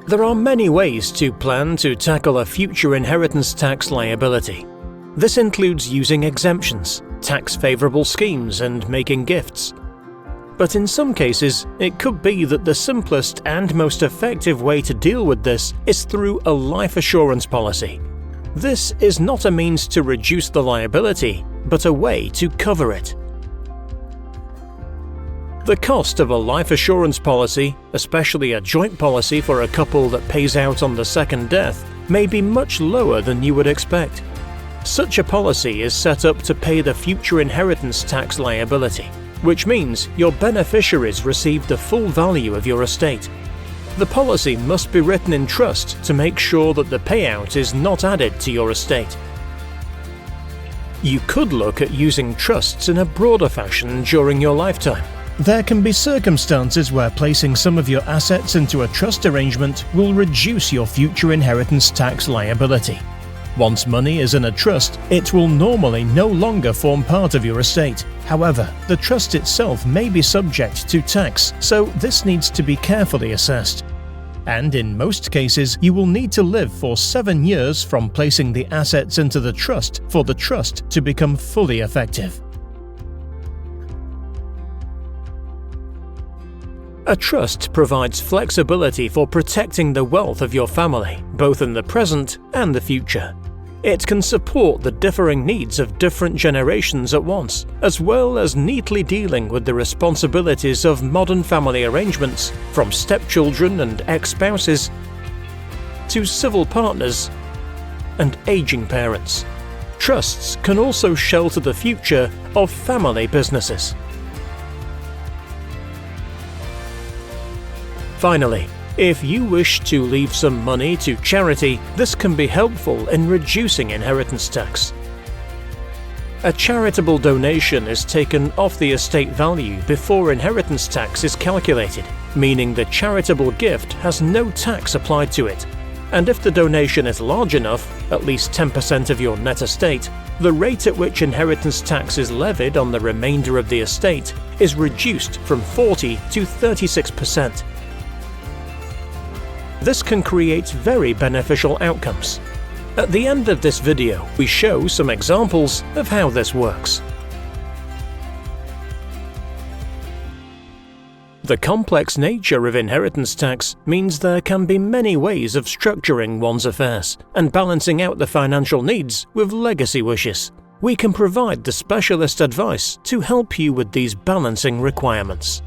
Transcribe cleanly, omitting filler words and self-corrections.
There are many ways to plan to tackle a future inheritance tax liability. This includes using exemptions, tax-favorable schemes, and making gifts. But in some cases, it could be that the simplest and most effective way to deal with this is through a life assurance policy. This is not a means to reduce the liability, but a way to cover it. The cost of a life assurance policy, especially a joint policy for a couple that pays out on the second death, may be much lower than you would expect. Such a policy is set up to pay the future inheritance tax liability, which means your beneficiaries receive the full value of your estate. The policy must be written in trust to make sure that the payout is not added to your estate. You could look at using trusts in a broader fashion during your lifetime. There can be circumstances where placing some of your assets into a trust arrangement will reduce your future inheritance tax liability. Once money is in a trust, it will normally no longer form part of your estate. However, the trust itself may be subject to tax, so this needs to be carefully assessed. And in most cases, you will need to live for 7 years from placing the assets into the trust for the trust to become fully effective. A trust provides flexibility for protecting the wealth of your family, both in the present and the future. It can support the differing needs of different generations at once, as well as neatly dealing with the responsibilities of modern family arrangements, from stepchildren and ex-spouses to civil partners and aging parents. Trusts can also shelter the future of family businesses. Finally, if you wish to leave some money to charity, this can be helpful in reducing inheritance tax. A charitable donation is taken off the estate value before inheritance tax is calculated, meaning the charitable gift has no tax applied to it. And if the donation is large enough, at least 10% of your net estate, the rate at which inheritance tax is levied on the remainder of the estate is reduced from 40 to 36%. This can create very beneficial outcomes. At the end of this video, we show some examples of how this works. The complex nature of inheritance tax means there can be many ways of structuring one's affairs and balancing out the financial needs with legacy wishes. We can provide the specialist advice to help you with these balancing requirements.